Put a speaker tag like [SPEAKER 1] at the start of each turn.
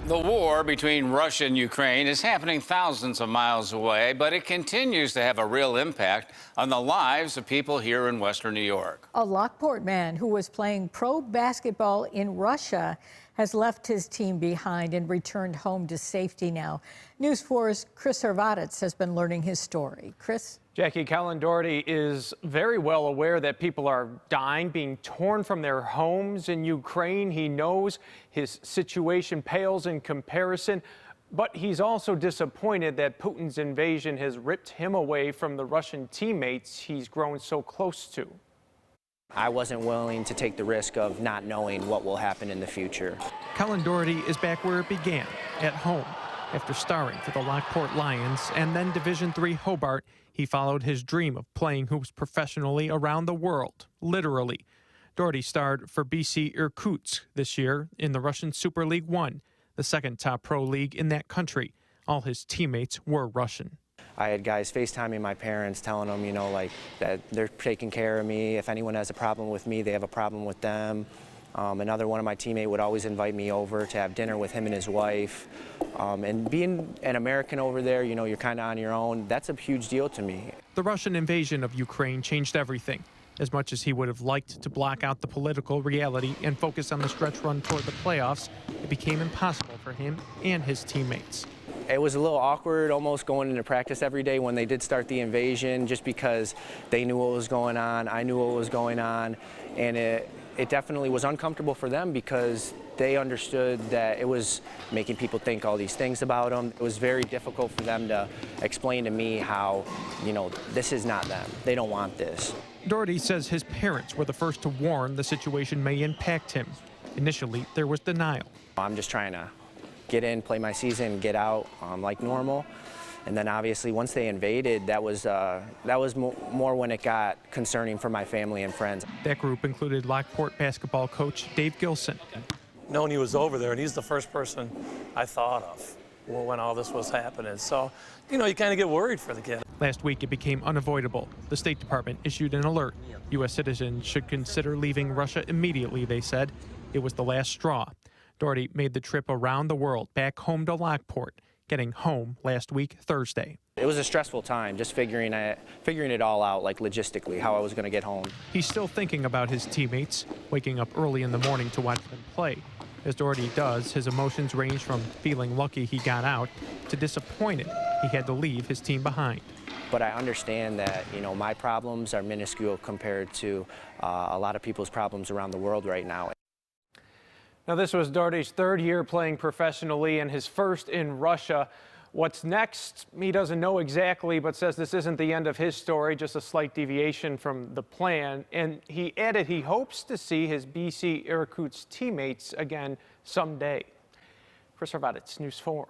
[SPEAKER 1] The war between Russia and Ukraine is happening thousands of miles away, but it continues to have a real impact on the lives of people here in Western New York.
[SPEAKER 2] A Lockport man who was playing pro basketball in Russia has left his team behind and returned home to safety now. News 4's Chris Servatitz has been learning his story. Chris?
[SPEAKER 3] Jackie, Colin Doherty is very well aware that people are dying, being torn from their homes in Ukraine. He knows his situation pales in comparison, but he's also disappointed that Putin's invasion has ripped him away from the Russian teammates he's grown so close to.
[SPEAKER 4] I wasn't willing to take the risk of not knowing what will happen in the future.
[SPEAKER 3] Colin Doherty is back where it began, at home. After starring for the Lockport Lions and then Division III Hobart, he followed his dream of playing hoops professionally around the world, literally. Doherty starred for BC Irkutsk this year in the Russian Super League One, the second top pro league in that country. All his teammates were Russian.
[SPEAKER 4] I had guys FaceTiming my parents, telling them, like that they're taking care of me. If anyone has a problem with me, they have a problem with them. Another one of my teammates would always invite me over to have dinner with him and his wife. And being an American over there, you're kind of on your own. That's a huge deal to me.
[SPEAKER 3] The Russian invasion of Ukraine changed everything. As much as he would have liked to block out the political reality and focus on the stretch run toward the playoffs, it became impossible for him and his teammates.
[SPEAKER 4] It was a little awkward almost going into practice every day when they did start the invasion, just because they knew what was going on, I knew what was going on, and it definitely was uncomfortable for them because they understood that it was making people think all these things about them. It was very difficult for them to explain to me how, this is not them. They don't want this.
[SPEAKER 3] Doherty says his parents were the first to warn the situation may impact him. Initially, there was denial.
[SPEAKER 4] I'm just trying to get in, play my season, get out like normal. And then obviously once they invaded, that was more when it got concerning for my family and friends.
[SPEAKER 3] That group included Lockport basketball coach Dave Gilson.
[SPEAKER 5] Knowing he was over there, and he's the first person I thought of when all this was happening. So, you kind of get worried for the kid.
[SPEAKER 3] Last week, it became unavoidable. The State Department issued an alert. U.S. citizens should consider leaving Russia immediately, they said. It was the last straw. Doherty made the trip around the world, back home to Lockport, getting home last week, Thursday.
[SPEAKER 4] It was a stressful time, just figuring it all out, like logistically, how I was going to get home.
[SPEAKER 3] He's still thinking about his teammates, waking up early in the morning to watch them play. As Doherty does, his emotions range from feeling lucky he got out to disappointed he had to leave his team behind.
[SPEAKER 4] But I understand that, my problems are minuscule compared to a lot of people's problems around the world right now.
[SPEAKER 3] Now, this was Doherty's third year playing professionally and his first in Russia. What's next, he doesn't know exactly, but says this isn't the end of his story, just a slight deviation from the plan. And he added he hopes to see his BC Irkutsk teammates again someday. Chris Servatitz, News 4.